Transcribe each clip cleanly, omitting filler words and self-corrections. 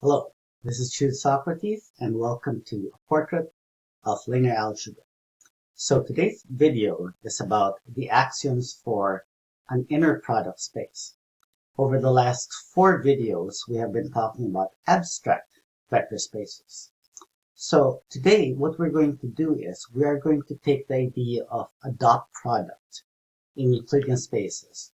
Hello, this is Choose Socrates and welcome to a portrait of linear algebra. So today's video is about the axioms for an inner product space. Over the last 4 videos, we have been talking about abstract vector spaces. So today what we're going to do is we are going to take the idea of a dot product in Euclidean spaces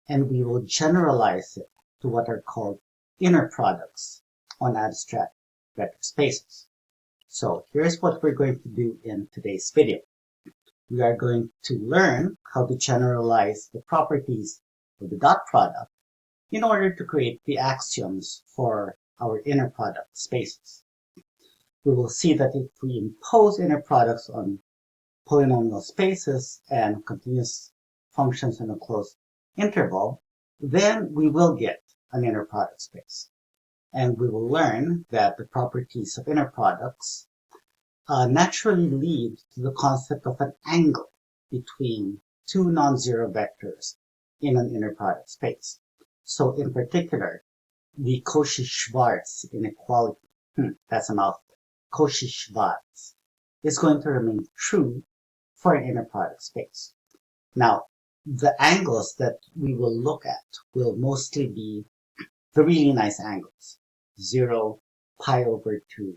and we will generalize it to what are called inner products on abstract vector spaces. So here's what we're going to do in today's video. We are going to learn how to generalize the properties of the dot product in order to create the axioms for our inner product spaces. We will see that if we impose inner products on polynomial spaces and continuous functions in a closed interval, then we will get an inner product space. And we will learn that the properties of inner products naturally lead to the concept of an angle between two non-zero vectors in an inner product space. So in particular, the Cauchy-Schwarz inequality, that's a mouthful, Cauchy-Schwarz, is going to remain true for an inner product space. Now, the angles that we will look at will mostly be the really nice angles, 0, pi over 2,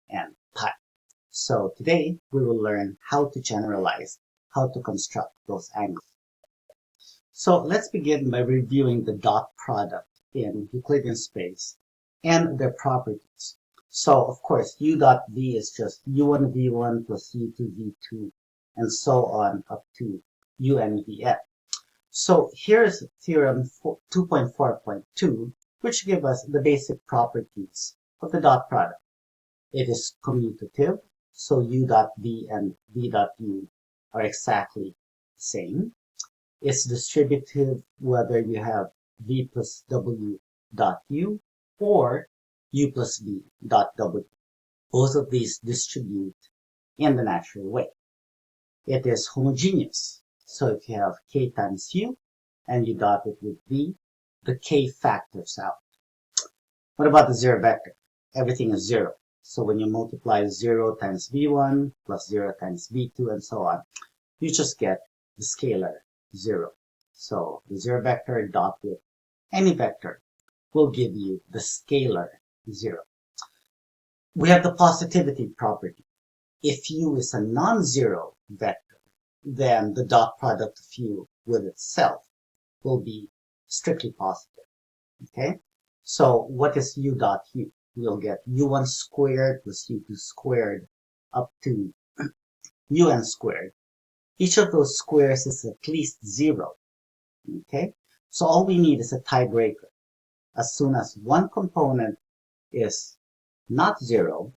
and pi. So today we will learn how to generalize, how to construct those angles. So let's begin by reviewing the dot product in Euclidean space and their properties. So of course u dot v is just u1 v1 plus u2 v2 and so on up to un vn. So here's theorem 2.4.2, which give us the basic properties of the dot product. It is commutative, so u dot v and v dot u are exactly the same. It's distributive whether you have v plus w dot u or u plus v dot w. Both of these distribute in the natural way. It is homogeneous, so if you have k times u and you dot it with v, the k factors out. What about the zero vector? Everything is 0. So when you multiply 0 times v1 plus 0 times v2 and so on, you just get the scalar 0. So the zero vector dot with any vector will give you the scalar 0. We have the positivity property. If u is a non-zero vector, then the dot product of u with itself will be strictly positive. Okay? So what is u dot u? We'll get u1 squared plus u2 squared up to un squared. Each of those squares is at least 0. Okay? So all we need is a tiebreaker. As soon as one component is not 0,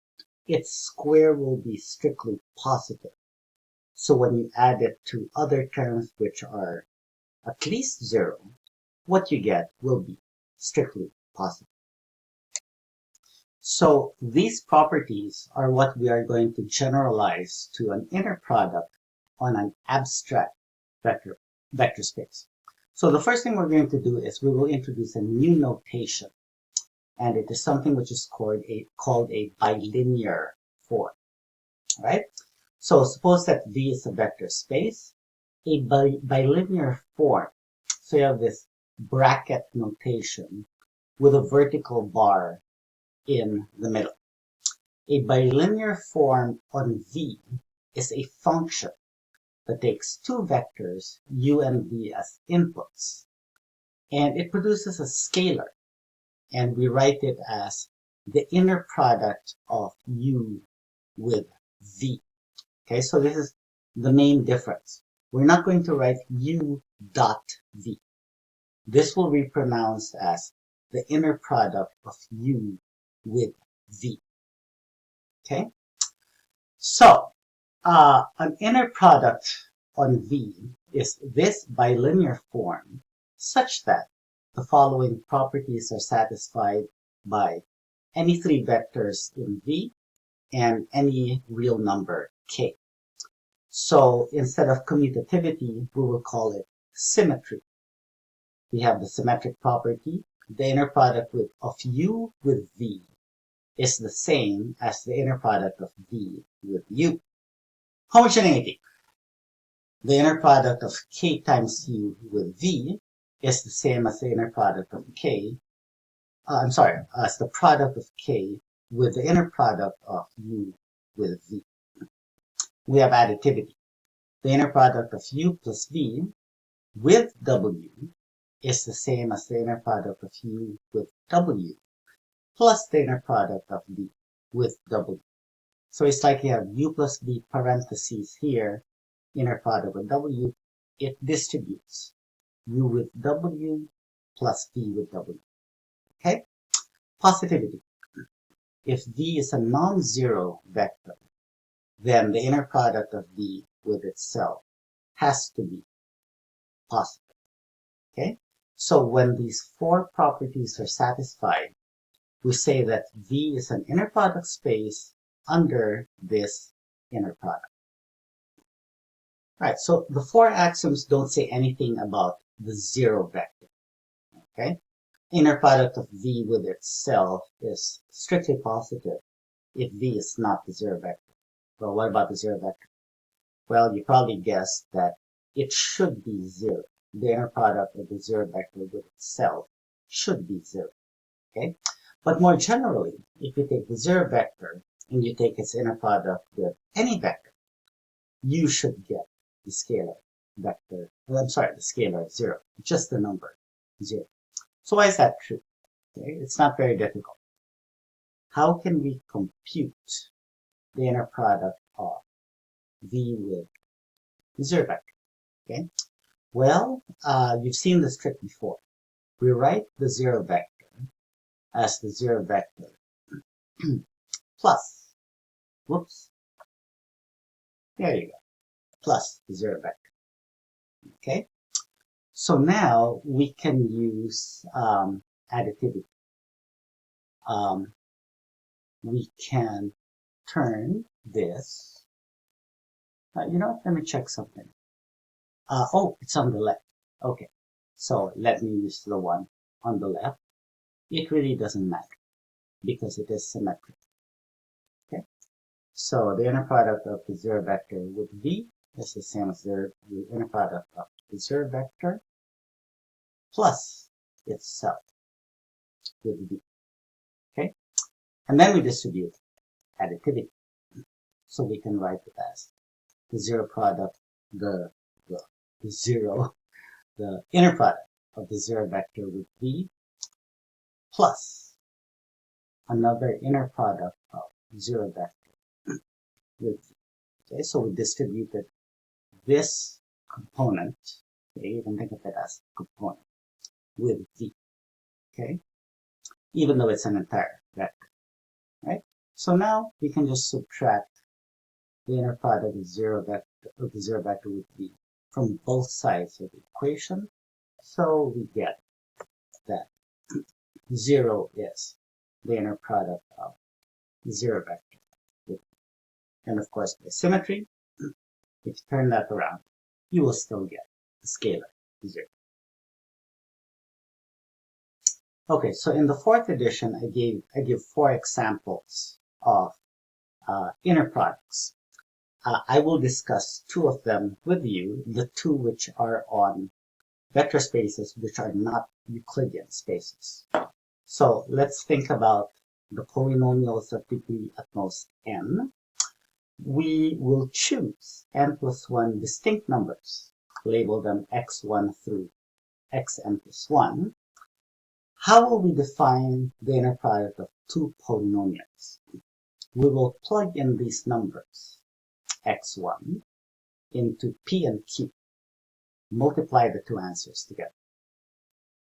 its square will be strictly positive. So when you add it to other terms which are at least 0, what you get will be strictly positive. So these properties are what we are going to generalize to an inner product on an abstract vector space. So the first thing we're going to do is we will introduce a new notation, and it is something which is called a bilinear form. Right? So suppose that V is a vector space, a bilinear form. So you have this bracket notation with a vertical bar in the middle. A bilinear form on V is a function that takes two vectors, u and v, as inputs, and it produces a scalar, and we write it as the inner product of u with v. Okay, so this is the main difference. We're not going to write u dot v. This will be pronounced as the inner product of u with v. Okay? So, an inner product on v is this bilinear form such that the following properties are satisfied by any 3 vectors in v and any real number k. So instead of commutativity, we will call it symmetry. We have the symmetric property, the inner product of u with v is the same as the inner product of V with U. Homogeneity. The inner product of K times U with V is the same as the inner product of as the product of K with the inner product of U with V. We have additivity. The inner product of U plus V with W is the same as the inner product of U with W plus the inner product of V with W. So it's like you have U plus V parentheses here, inner product with W. It distributes U with W plus V with W. Okay? Positivity. If V is a non-zero vector, then the inner product of V with itself has to be positive. Okay? So when these four properties are satisfied, we say that V is an inner product space under this inner product. Right, so the four axioms don't say anything about the zero vector. Okay? Inner product of V with itself is strictly positive if V is not the zero vector. Well, what about the zero vector? Well, you probably guessed that it should be zero. The inner product of the zero vector with itself should be zero. Okay? But more generally, if you take the zero vector and you take its inner product with any vector, you should get the scalar vector, the scalar zero, just the number zero. So why is that true? Okay? It's not very difficult. How can we compute the inner product of V with the zero vector? Okay? Well, you've seen this trick before. We write the zero vector as the zero vector plus, there you go, plus the zero vector. Okay? So now we can use additivity. We can turn this, let me check something. Oh, it's on the left. Okay, so let me use the one on the left. It really doesn't matter because it is symmetric. Okay, so the inner product of the zero vector with V is the same as the inner product of the zero vector plus itself with V. Okay, and then we distribute additivity. So we can write it as the zero product, the inner product of the zero vector with V plus another inner product of zero vector with V. Okay, so we distributed this component, okay, you can think of it as a component, with V, okay, even though it's an entire vector, right? So now we can just subtract the inner product of the zero vector with V from both sides of the equation. So we get that 0 is the inner product of the zero vector with V. And of course, by symmetry, if you turn that around, you will still get the scalar 0. Okay, so in the fourth edition, I give 4 examples of inner products. I will discuss 2 of them with you, the 2 which are on vector spaces which are not Euclidean spaces. So let's think about the polynomials of degree at most n. We will choose n plus 1 distinct numbers, label them x1 through xn plus 1. How will we define the inner product of 2 polynomials? We will plug in these numbers, x1, into p and q. Multiply the 2 answers together.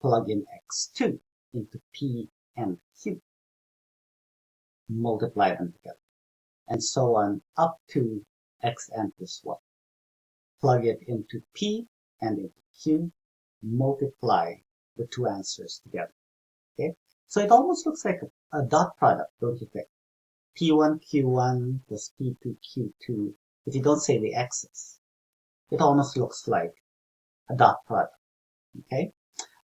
Plug in x2 into p and q. Multiply them together. And so on up to xn plus 1. Plug it into p and into q. Multiply the 2 answers together. Okay? So it almost looks like a dot product, don't you think? P1, Q1 plus P2, Q2. If you don't say the x's, it almost looks like a dot product. Okay?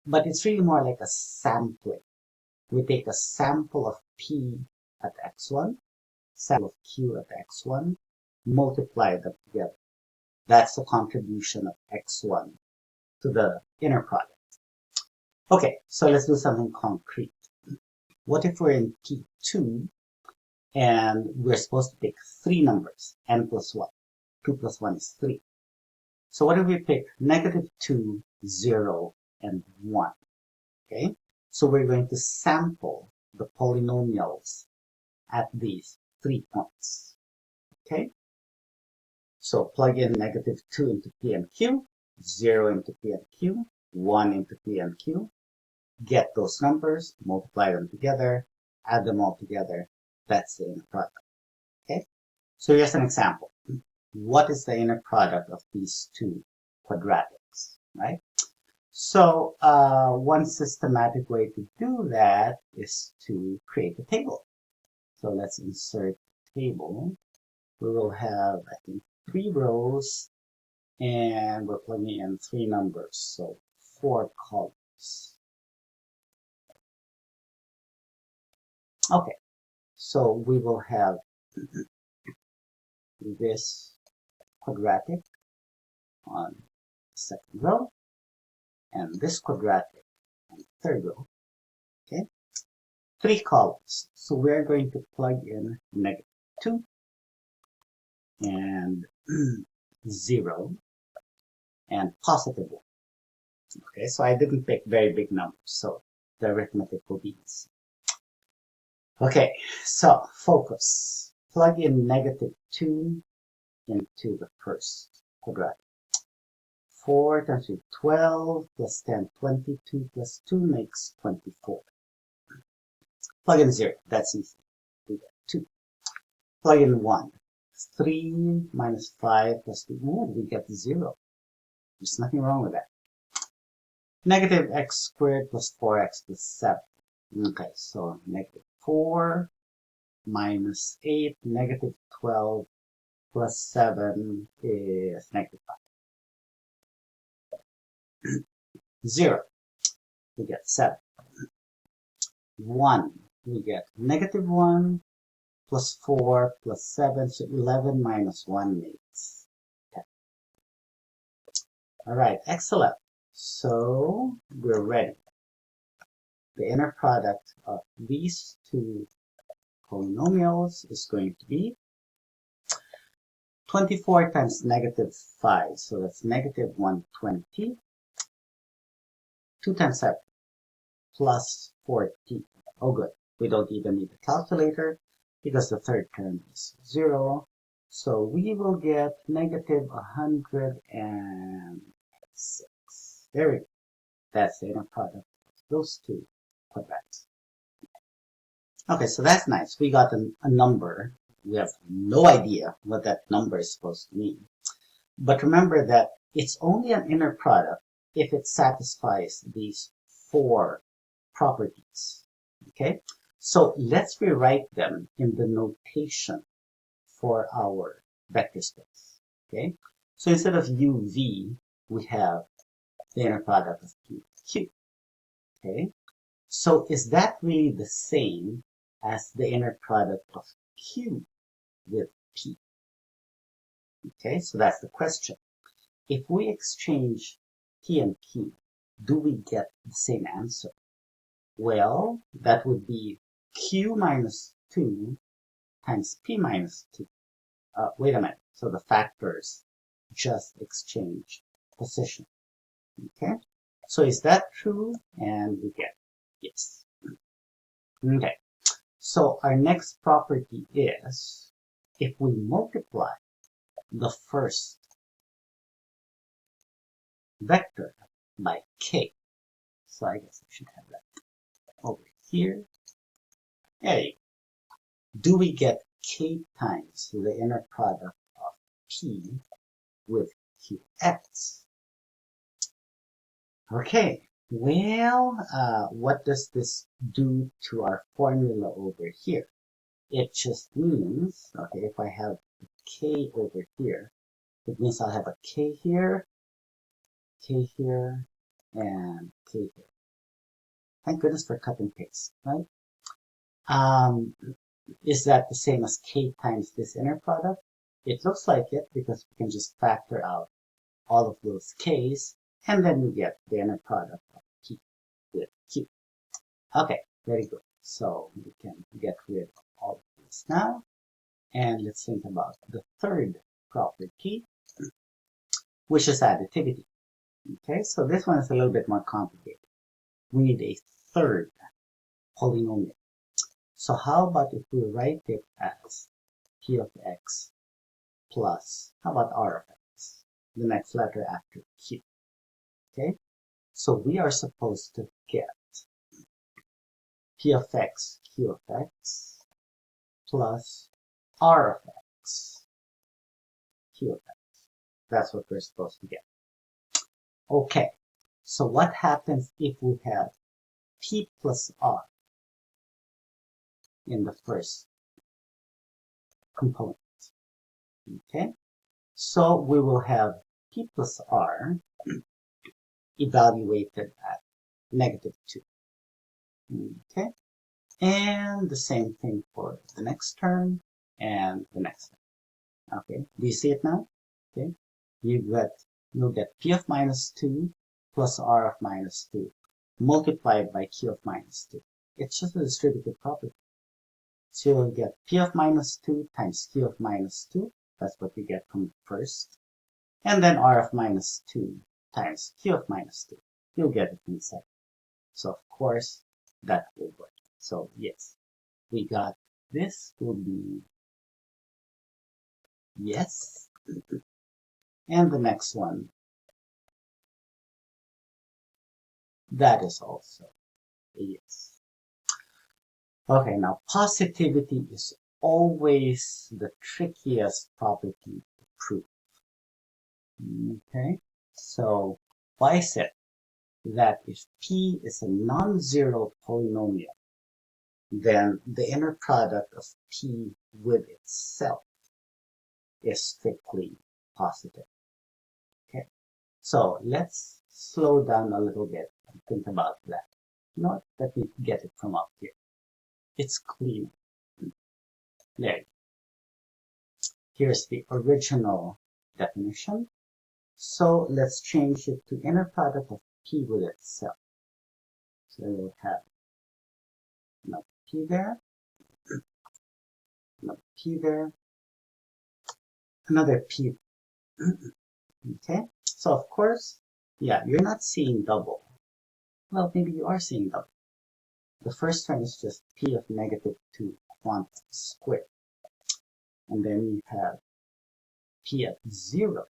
But it's really more like a sampling. We take a sample of P at x1, sample of q at x1, multiply them together. That's the contribution of x1 to the inner product. Okay, so let's do something concrete. What if we're in P2 and we're supposed to pick three numbers, n plus 1. 2 plus 1 is 3. So what if we pick -2, 0, and 1? Okay, so we're going to sample the polynomials at these 3 points. Okay, so plug in -2 into P and Q, 0 into P and Q, 1 into P and Q, get those numbers, multiply them together, add them all together. That's the inner product. Okay, so here's an example. What is the inner product of these two quadratics, right? So one systematic way to do that is to create a table. So let's insert table. We will have, I think, 3 rows, and we're plugging in 3 numbers, so 4 columns. Okay, so we will have this quadratic on the second row, and this quadratic on the third row. Okay, 3 columns. So we're going to plug in -2 and 0 and +1. Okay, so I didn't pick very big numbers, so the arithmetic will be easy. Okay, so focus. Plug in -2 into the first quadratic. 4 times 3, 12, plus 10, 22, plus 2 makes 24. Plug in 0, that's easy. We get 2. Plug in 1. 3 minus 5 plus 2, we get 0. There's nothing wrong with that. -x squared plus 4x plus 7. Okay, so -4 minus 8, -12 plus 7 is -5. 0, we get 7. 1, we get -1 plus 4 plus 7, so 11 minus 1 makes 10. All right, excellent. So we're ready. The inner product of these two polynomials is going to be 24 times -5, so that's -120. 2 times 7 plus 14. Oh good, we don't even need a calculator because the third term is 0. So we will get -106. There we go. That's the inner product of those two quadrats. Okay, so that's nice. We got a number. We have no idea what that number is supposed to mean. But remember that it's only an inner product if it satisfies these 4 properties. Okay, so let's rewrite them in the notation for our vector space. Okay, so instead of UV, we have the inner product of P and Q. Okay, so is that really the same as the inner product of Q with P? Okay, so that's the question. If we exchange P and Q, do we get the same answer? Well, that would be Q minus 2 times P minus 2. Wait a minute. So the factors just exchange position. Okay, so is that true? And we get yes. Okay, so our next property is if we multiply the first vector by k. So I guess I should have that over here. There you go. Do we get k times the inner product of P with Qx? Okay, well, what does this do to our formula over here? It just means, okay, if I have a k over here, it means I'll have a k here, and k here. Thank goodness for cut and paste, right? Is that the same as k times this inner product? It looks like it because we can just factor out all of those k's, and then we get the inner product of p with q. Okay, very good. So we can get rid of all of this now. And let's think about the third property, which is additivity. Okay, so this one is a little bit more complicated. We need a third polynomial. So how about if we write it as p of x plus, how about r of x, the next letter after q. Okay, so we are supposed to get p of x, q of x, plus r of x, q of x. That's what we're supposed to get. Okay, so what happens if we have p plus r in the first component? Okay, so we will have p plus r evaluated at -2. Okay, and the same thing for the next term and the next term. Okay, do you see it now? Okay, you'll get p of -2 plus r of -2 multiplied by q of -2. It's just a distributive property. So you'll get p of -2 times q of -2. That's what you get from the first. And then r of -2 times q of -2. You'll get it from the second. So of course, that will work. So yes, we got this will be yes. And the next one, that is also a yes. Okay, now positivity is always the trickiest property to prove. Okay, so why is it that if p is a non-zero polynomial, then the inner product of p with itself is strictly positive? Okay, so let's slow down a little bit and think about that. Not that we get it from up here. It's clean. There. Here's the original definition. So let's change it to inner product of p with itself. So we'll have another p there, another p there, another p. Okay, so of course, yeah, you're not seeing double. Well, maybe you are seeing double. The first term is just p of -2 quantity squared. And then you have p of 0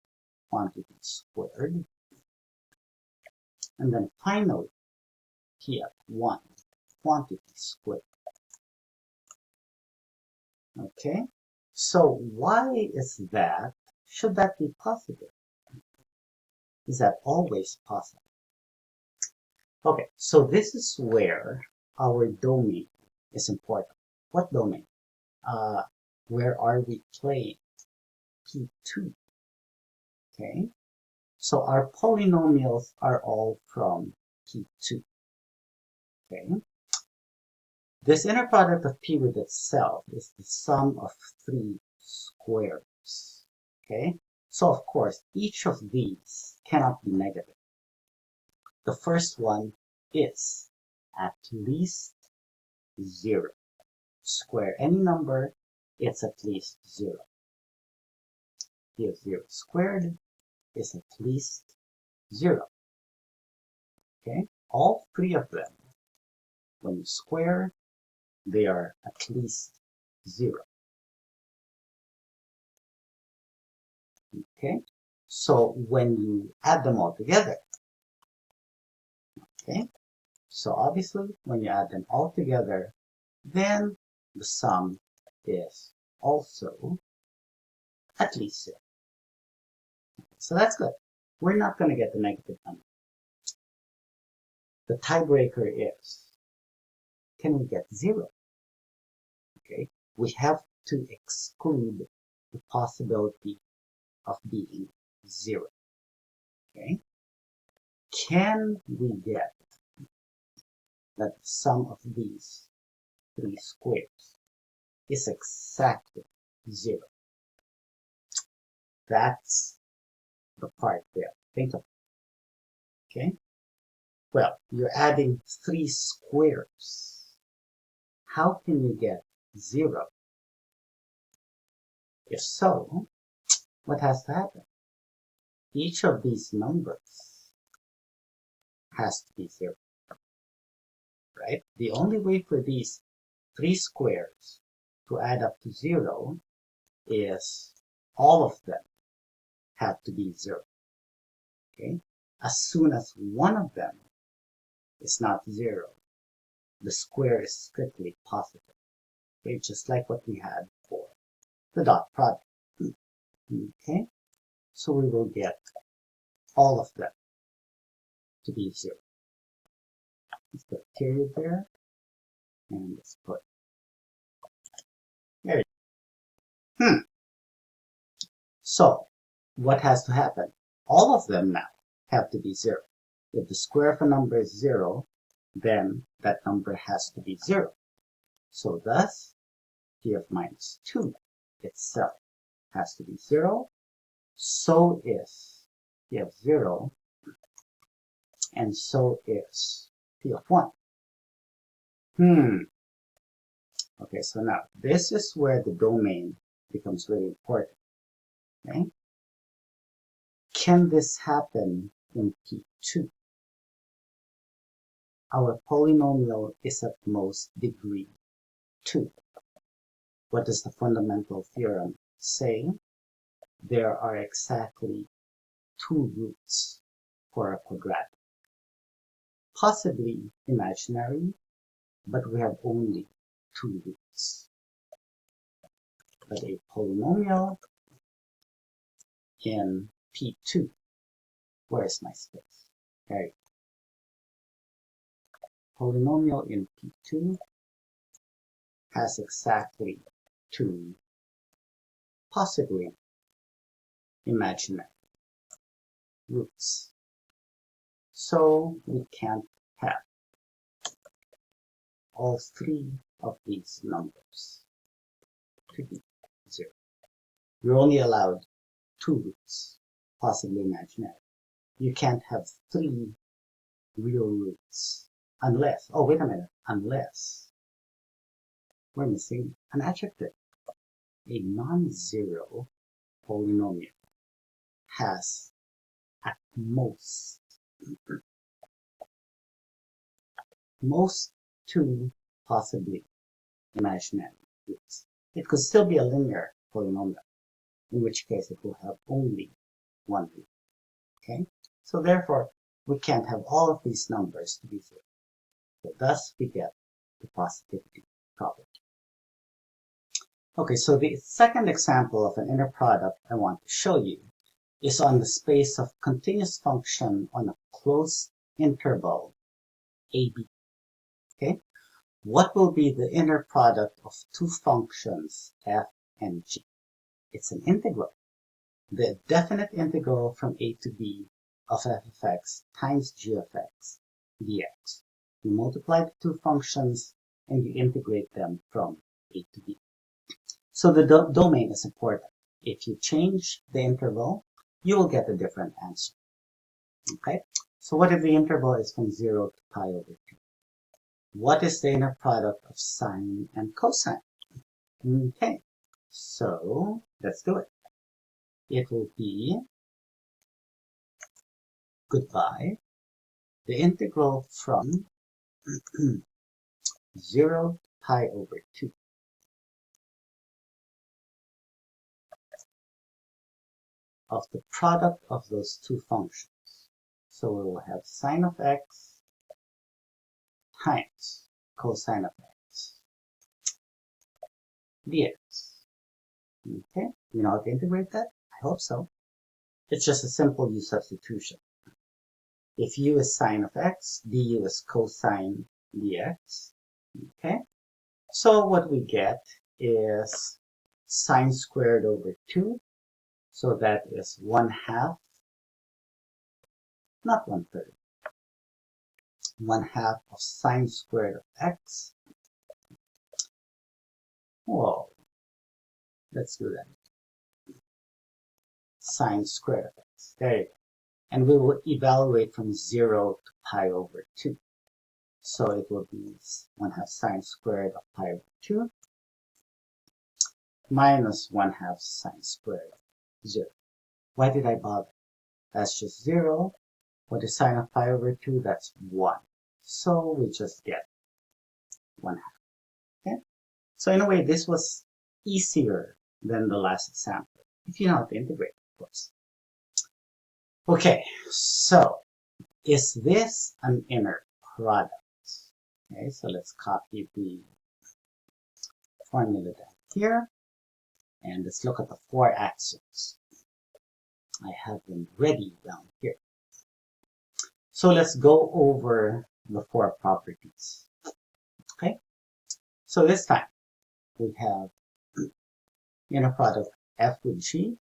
quantity squared. And then finally, p of 1 quantity squared. Okay, so why is that? Should that be positive? Is that always positive? Okay, so this is where our domain is important. What domain? Where are we playing? P2. Okay, so our polynomials are all from P2. Okay, this inner product of p with itself is the sum of 3 squares. Okay, so of course each of these cannot be negative. The first one is at least 0. Square any number, it's at least 0. P of 0 squared is at least 0. Okay, all 3 of them, when you square, they are at least 0. Okay, so when you add them all together, okay, so obviously when you add them all together, then the sum is also at least 0. So that's good. We're not going to get the negative number. The tiebreaker is, can we get 0? Okay, we have to exclude the possibility of being 0. Okay, can we get that the sum of these 3 squares is exactly 0. That's the part there. Think of it. Okay? Well, you're adding 3 squares. How can you get 0? If so, what has to happen? Each of these numbers has to be 0, right? The only way for these 3 squares to add up to 0 is all of them have to be 0. Okay? As soon as one of them is not 0, the square is strictly positive. Okay? Just like what we had for the dot product. Okay? So we will get all of them to be 0. Let's put a period there, and let's put there. So what has to happen? All of them now have to be 0. If the square of a number is 0, then that number has to be 0. So thus, p of minus 2 itself has to be 0. So is p of 0, and so is p of 1. Okay, so now this is where the domain becomes really important. Okay? Can this happen in P2? Our polynomial is at most degree 2. What does the fundamental theorem say? There are exactly 2 roots for a quadratic. Possibly imaginary, but we have only 2 roots. But a polynomial in P2, where is my space? There you go. Polynomial in P2 has exactly 2, possibly imaginary roots. So we can't have all 3 of these numbers to be 0. You're only allowed 2 roots, possibly imaginary. You can't have 3 real roots unless, oh wait a minute, unless we're missing an adjective. A non-zero polynomial has at most 2 possibly imaginary roots. It could still be a linear polynomial, in which case it will have only 1 root. Okay? So therefore, we can't have all of these numbers to be 0. So thus we get the positivity property. Okay, so the second example of an inner product I want to show you is on the space of continuous function on a closed interval AB. Okay? What will be the inner product of 2 functions f and g? It's an integral. The definite integral from a to b of f of x times g of x dx. You multiply the 2 functions and you integrate them from a to b. So the domain is important. If you change the interval, you will get a different answer. Okay? So what if the interval is from 0 to pi over 2? What is the inner product of sine and cosine? Okay, so let's do it. It will be, goodbye, the integral from 0 to pi over 2 of the product of those 2 functions. So we will have sine of x times cosine of x dx. Okay, you know how to integrate that? I hope so. It's just a simple u substitution. If u is sine of x, du is cosine dx. Okay, so what we get is sine squared over 2. So that is 1/2, not 1/3, 1/2 of sine squared of x Whoa, let's do that. Sine squared of x. There you go. And we will evaluate from 0 to pi over 2. So it will be 1/2 sine squared of pi over 2 minus 1/2 sine squared of 0. Why did I bother? That's just 0. What is sine of pi over 2? That's 1. So we just get 1/2. Okay? So in a way, this was easier than the last example, if you know how to integrate, of course. Okay, so is this an inner product? Okay, so let's copy the formula down here, and let's look at the 4 axioms. I have them ready down here. So let's go over the 4 properties. Okay, so this time we have inner product f with g.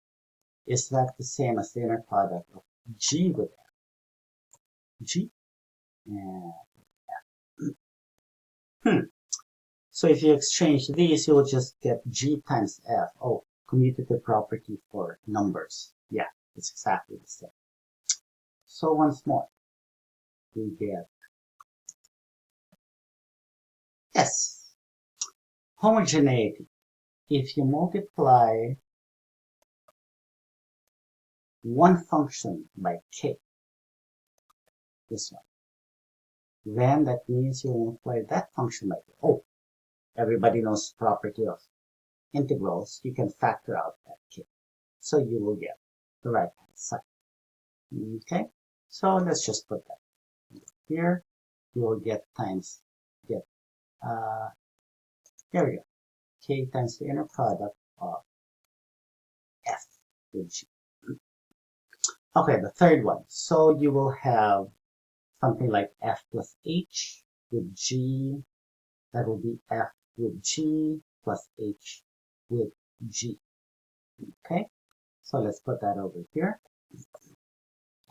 Is that the same as the inner product of g with f? G and f. So if you exchange these, you'll just get g times f. Oh, commutative property for numbers. Yeah, it's exactly the same. So once more, we get S. Homogeneity. If you multiply one function by k, this one, then that means you multiply that function by k. Oh, everybody knows the property of integrals. You can factor out that k. So you will get the right hand side. Okay, so let's just put that here. You will get times, here we go, k times the inner product of f with g. Okay, the third one. So you will have something like f plus h with g. That will be f with g plus h with g. Okay, so let's put that over here.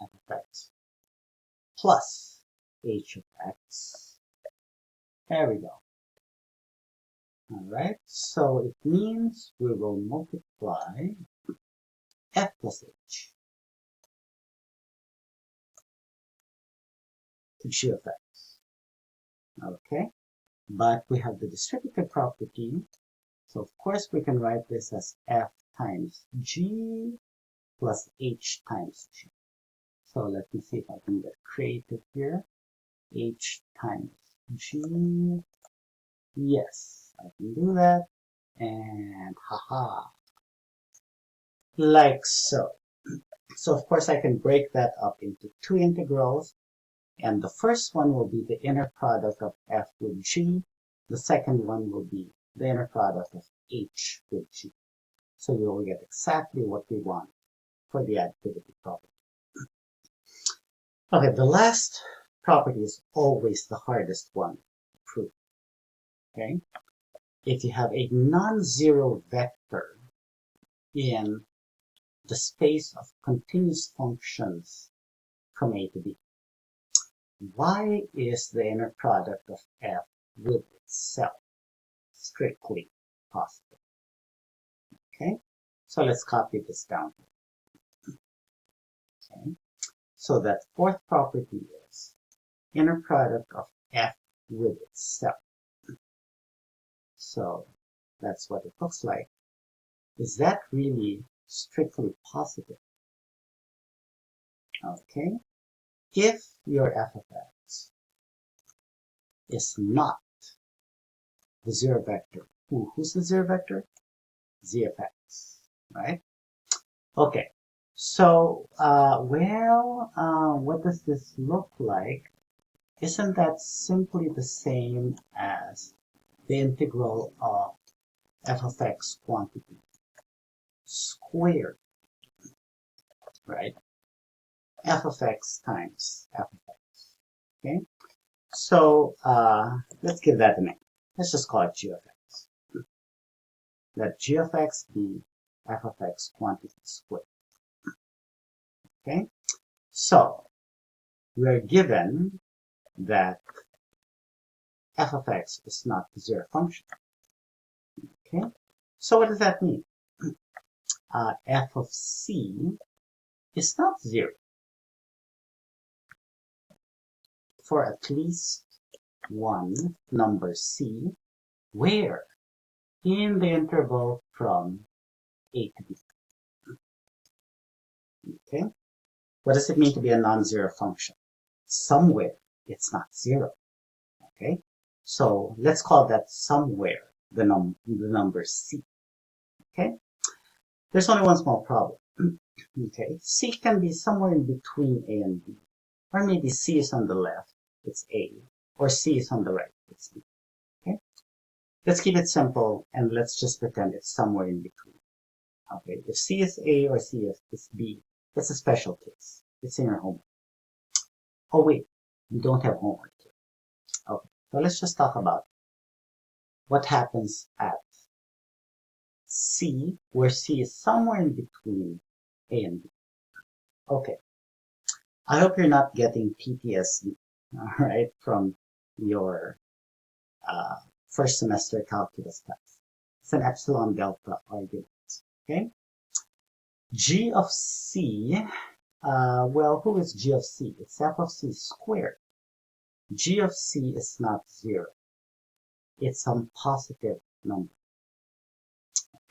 F of x plus h of x. There we go. Alright, so it means we will multiply f plus h to g of x. Okay, but we have the distributive property, so of course we can write this as f times g plus h times g. So let me see if I can get creative here. H times g. Yes, I can do that. And haha. Like so. So of course I can break that up into 2 integrals. And the first one will be the inner product of f with g. The second one will be the inner product of h with g. So you will get exactly what we want for the additivity property. Okay, the last property is always the hardest one to prove. Okay, if you have a non-zero vector in the space of continuous functions from A to B, why is the inner product of f with itself strictly possible? Okay, so let's copy this down. Okay, so that fourth property is inner product of f with itself. So that's what it looks like. Is that really strictly possible? Okay, if your f of x is not the zero vector, who's the zero vector? Z of x, right? Okay, so, what does this look like? Isn't that simply the same as the integral of f of x quantity squared, right? F of x times f of x, okay? So, let's give that a name. Let's just call it g of x. Let g of x be f of x quantity squared. Okay, so we're given that f of x is not the zero function. Okay, so what does that mean? F of C is not 0 for at least one number C, where in the interval from A to B. Okay, what does it mean to be a non-zero function? Somewhere it's not 0. Okay, so let's call that somewhere the number C. Okay, there's only one small problem. Okay, C can be somewhere in between A and B, or maybe C is on the left, it's A, or C is on the right, it's B. Okay, let's keep it simple and let's just pretend it's somewhere in between. Okay, if C is A or C is B, it's a special case. It's in your homework. Oh wait, you don't have homework here. Okay, so let's just talk about what happens at C, where C is somewhere in between A and B. Okay, I hope you're not getting PTSD, all right, from your first semester calculus class. It's an epsilon delta argument, okay? G of C, well, who is G of C? It's f of C squared. G of C is not 0. It's some positive number,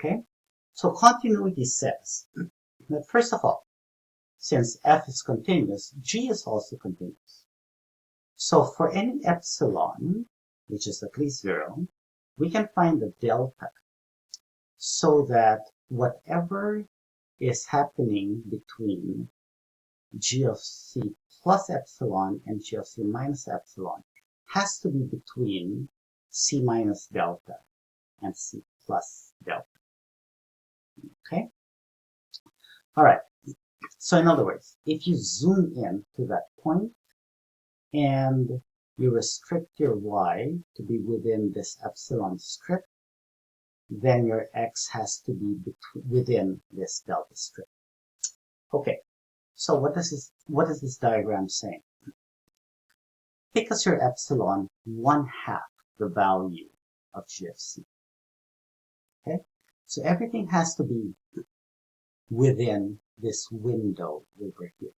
okay? So continuity says that first of all, since f is continuous, G is also continuous. So for any epsilon, which is at least 0, we can find the delta so that whatever is happening between G of C plus epsilon and G of C minus epsilon has to be between C minus delta and C plus delta. Okay? All right. So in other words, if you zoom in to that point and you restrict your y to be within this epsilon strip, then your x has to be within this delta strip. Okay, so what is this diagram saying? Pick as your epsilon 1/2 the value of G of C. Okay, so everything has to be within this window over here.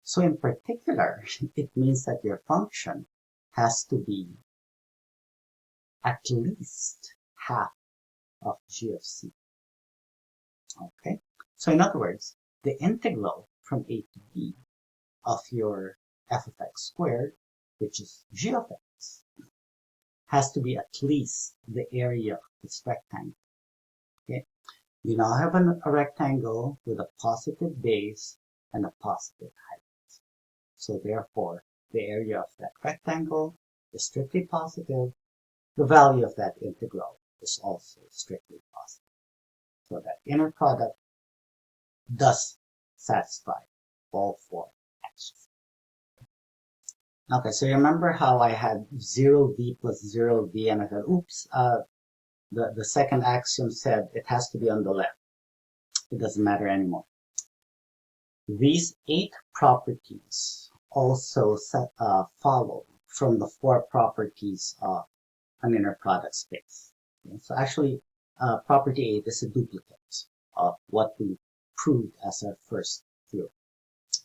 So in particular, it means that your function has to be at least half of G of C. Okay, so in other words, the integral from A to B of your f of x squared, which is G of x, has to be at least the area of this rectangle. Okay, you now have a rectangle with a positive base and a positive height. So therefore, the area of that rectangle is strictly positive. The value of that integral is also strictly positive. So that inner product does satisfy all four actions. Okay, so you remember how I had 0v plus 0v and I said, oops, the second axiom said it has to be on the left. It doesn't matter anymore. These 8 properties also follow from the 4 properties of an inner product space. Okay, so actually, property 8 is a duplicate of what we proved as our first theorem.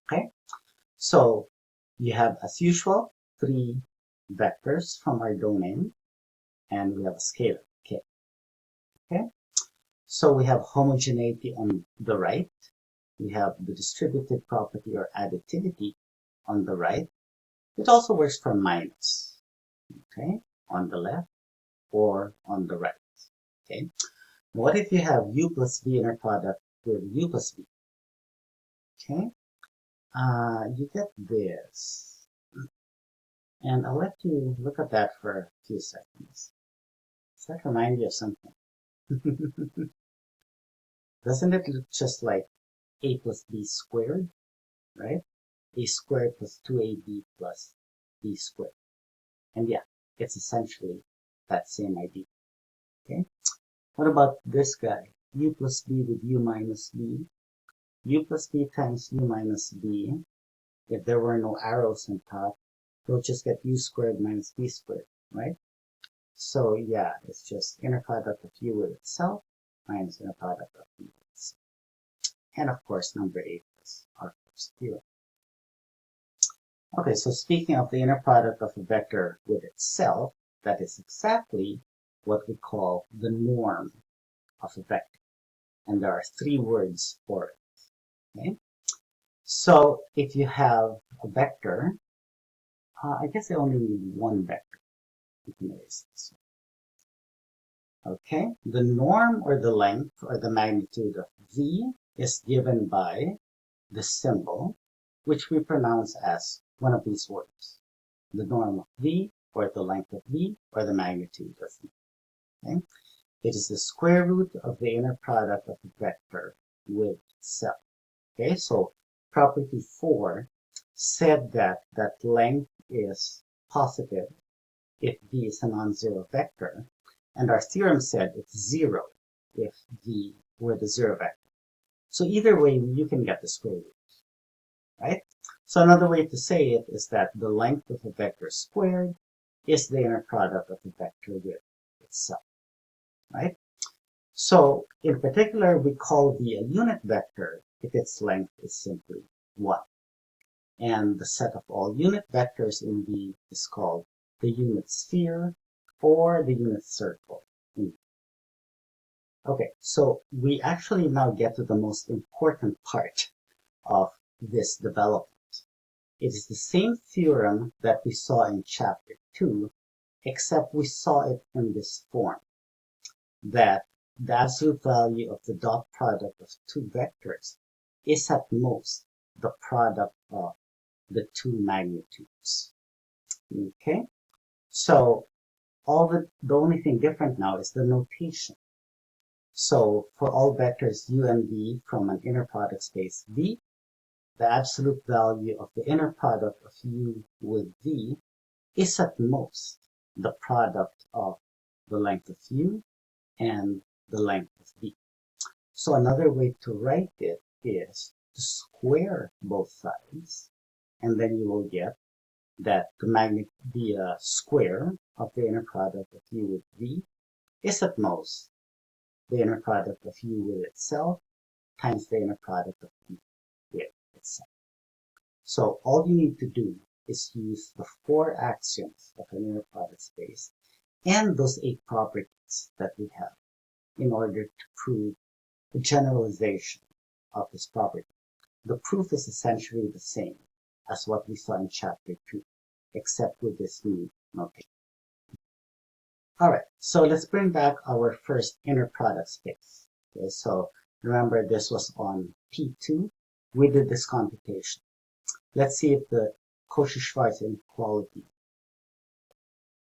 Okay, so you have, as usual, 3 vectors from our domain, and we have a scalar, k. Okay, so we have homogeneity on the right. We have the distributive property or additivity on the right. It also works for minus, okay, on the left or on the right. Okay, what if you have u plus v inner product with u plus v? Okay, you get this. And I'll let you look at that for a few seconds. Does that remind you of something? Doesn't it look just like a plus b squared, right? A squared plus 2ab plus b squared. And yeah, it's essentially that same idea. Okay, what about this guy? U plus b with u minus b. U plus b times u minus b. If there were no arrows on top, you'll just get u squared minus b squared, right? So yeah, it's just inner product of U with itself minus inner product of V with itself. And of course, number 8 is our first theorem. Okay, so speaking of the inner product of a vector with itself, that is exactly what we call the norm of a vector. And there are 3 words for it. Okay? So if you have a vector, I guess I only need one vector. You can erase this one. Okay, the norm or the length or the magnitude of V is given by the symbol, which we pronounce as one of these words. The norm of V, or the length of V, or the magnitude of V. Okay? It is the square root of the inner product of the vector with itself. Okay, so property 4 said that length is positive if V is a non-zero vector, and our theorem said it's 0 if V were the 0 vector. So either way, you can get the square root, right? So another way to say it is that the length of a vector squared is the inner product of the vector with itself, right? So in particular, we call V a unit vector if its length is simply 1. And the set of all unit vectors in V is called the unit sphere or the unit circle. Okay, so we actually now get to the most important part of this development. It is the same theorem that we saw in chapter 2, except we saw it in this form, that the absolute value of the dot product of 2 vectors is at most the product of the 2 magnitudes. Okay, so the only thing different now is the notation. So for all vectors U and V from an inner product space V, the absolute value of the inner product of U with V is at most the product of the length of U and the length of V. So another way to write it is to square both sides, and then you will get that the square of the inner product of U with V is at most the inner product of U with itself times the inner product of V with itself. So all you need to do is use the 4 axioms of an inner product space and those 8 properties that we have in order to prove the generalization of this property. The proof is essentially the same as what we saw in chapter 2, except with this new notation. Alright, so let's bring back our first inner product space. Okay, so remember this was on P2. We did this computation. Let's see if the Cauchy-Schwarz inequality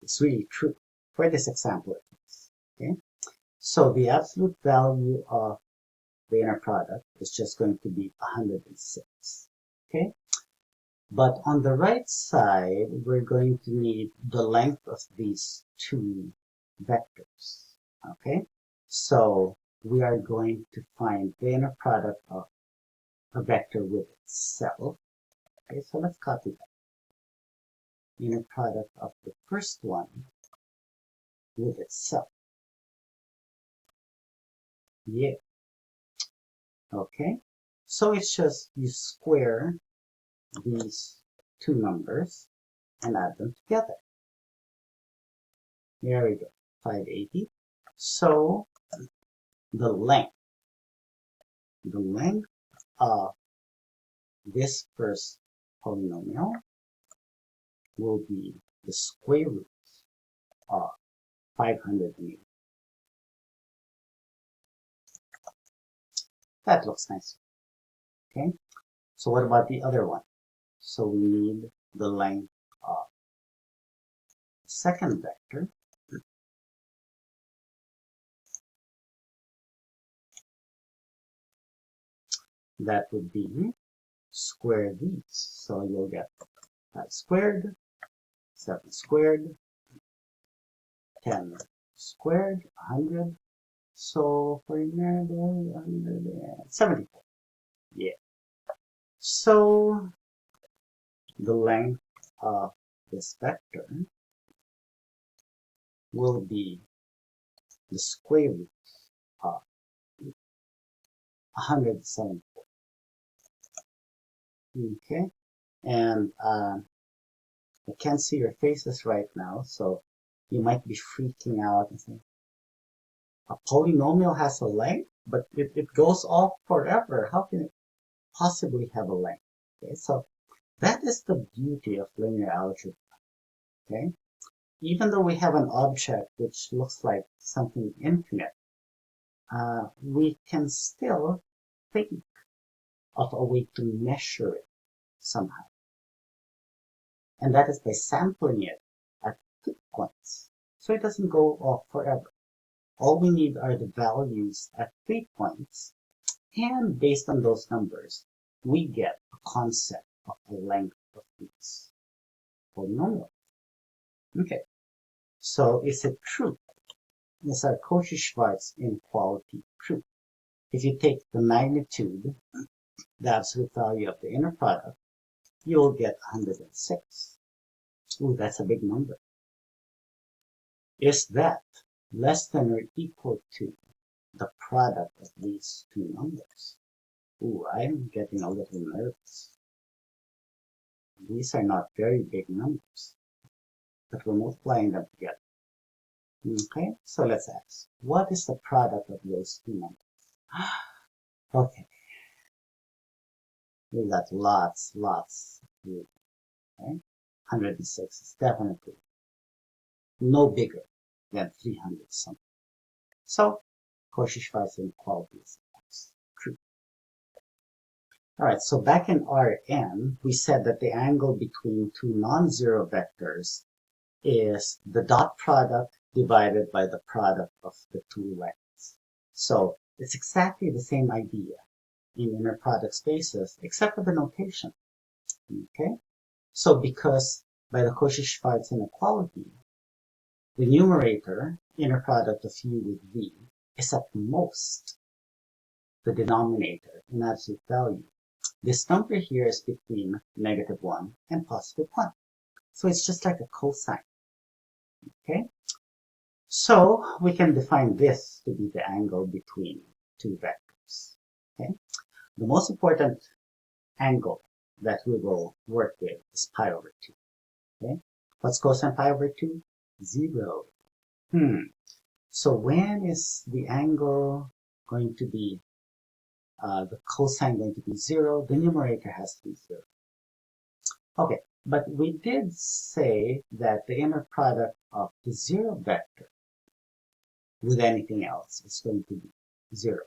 is really true for this example. Okay, so the absolute value of the inner product is just going to be 106. Okay, but on the right side, we're going to need the length of these 2 vectors. Okay, so we are going to find the inner product of a vector with itself. Okay, so let's copy that. Inner product of the first one with itself. Yeah. Okay, so it's just you square these 2 numbers and add them together. There we go, 580. So the length of this first polynomial will be the square root of 580. That looks nice. Okay, so what about the other one? So we need the length of the second vector. That would be square these. So you'll get 5 squared, 7 squared, 10 squared, 100. So for 174. Yeah. So the length of this vector will be the square root of 174. Okay, and I can't see your faces right now, so you might be freaking out and saying, a polynomial has a length, but it goes off forever. How can it possibly have a length? Okay, so that is the beauty of linear algebra. Okay, even though we have an object which looks like something infinite, we can still think of a way to measure it somehow. And that is by sampling it at fixed points. So it doesn't go off forever. All we need are the values at 3 points. And based on those numbers, we get a concept of the length of these polynomials. Okay, so is it true? Is our Cauchy-Schwarz inequality true? If you take the magnitude, the absolute value of the inner product, you'll get 106. Ooh, that's a big number. Is that less than or equal to the product of these two numbers? Ooh, I'm getting a little nervous. These are not very big numbers, but we're multiplying them together. Okay, so let's ask, what is the product of those two numbers? Okay, we got lots of room. Okay? 106 is definitely no bigger than 300 something. So, Cauchy-Schwarz inequality is true. Alright, so back in Rn, we said that the angle between two non-zero vectors is the dot product divided by the product of the two lengths. So, it's exactly the same idea in inner product spaces, except for the notation. Okay? So because by the Cauchy-Schwarz inequality, the numerator, inner product of u with v, is at most the denominator in absolute value. This number here is between -1 and +1. So it's just like a cosine. Okay? So we can define this to be the angle between two vectors. Okay? The most important angle that we will work with is pi over 2. Okay? What's cosine pi over 2? 0. So when is the angle going to be, the cosine going to be 0? The numerator has to be 0. Okay, but we did say that the inner product of the 0 vector with anything else is going to be 0.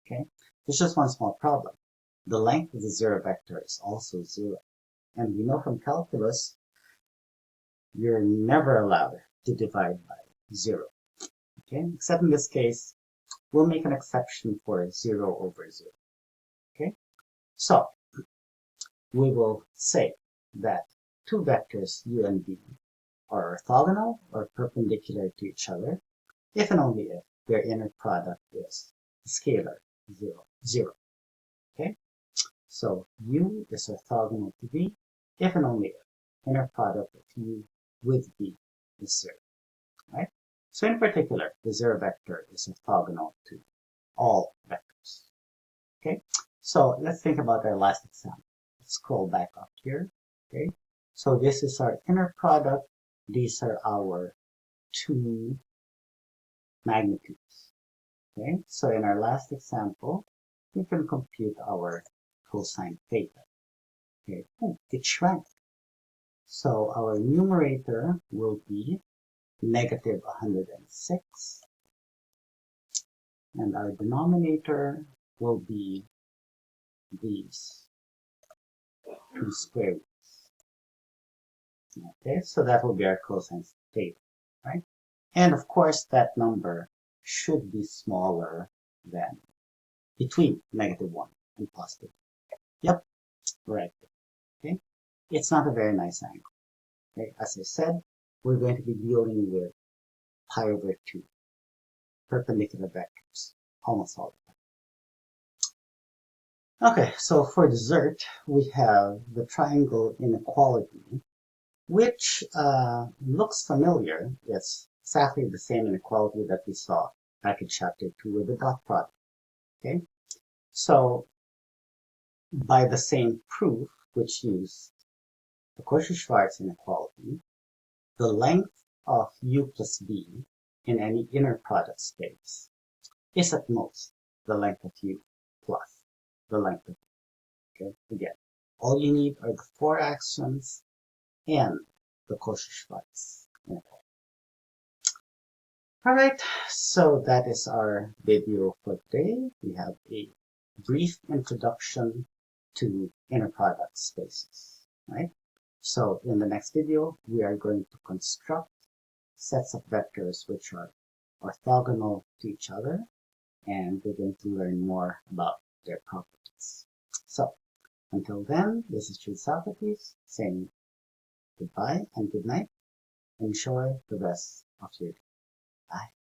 Okay? There's just one small problem. The length of the 0 vector is also 0. And we know from calculus, you're never allowed to divide by 0. Okay? Except in this case, we'll make an exception for 0 over 0. Okay? So, we will say that two vectors u and v are orthogonal or perpendicular to each other if and only if their inner product is scalar 0, 0. Okay? So u is orthogonal to v if and only if inner product of u with v is 0. Right? So in particular, the 0 vector is orthogonal to all vectors. Okay? So let's think about our last example. Let's scroll back up here. Okay? So this is our inner product. These are our two magnitudes. Okay? So in our last example, we can compute our cosine theta. Okay? Ooh, it shrank. So our numerator will be -106. And our denominator will be these two square roots. Okay, so that will be our cosine theta, right? And of course, that number should be smaller than between -1 and +1. Yep, right. Okay, it's not a very nice angle. Okay, as I said, we're going to be dealing with pi over 2 perpendicular vectors almost all the time. Okay, so for dessert, we have the triangle inequality, which looks familiar. It's exactly the same inequality that we saw back in chapter 2 with the dot product. Okay, so by the same proof, which used the Cauchy-Schwarz inequality, the length of u plus b in any inner product space is at most the length of u plus the length of b. Okay, again, all you need are the 4 axioms and the Cauchy-Schwarz inequality. Alright, so that is our video for today. We have a brief introduction to inner product spaces, right? So in the next video, we are going to construct sets of vectors which are orthogonal to each other, and we're going to learn more about their properties. So until then, this is Socrates saying goodbye and good night. Enjoy the rest of your day. Bye.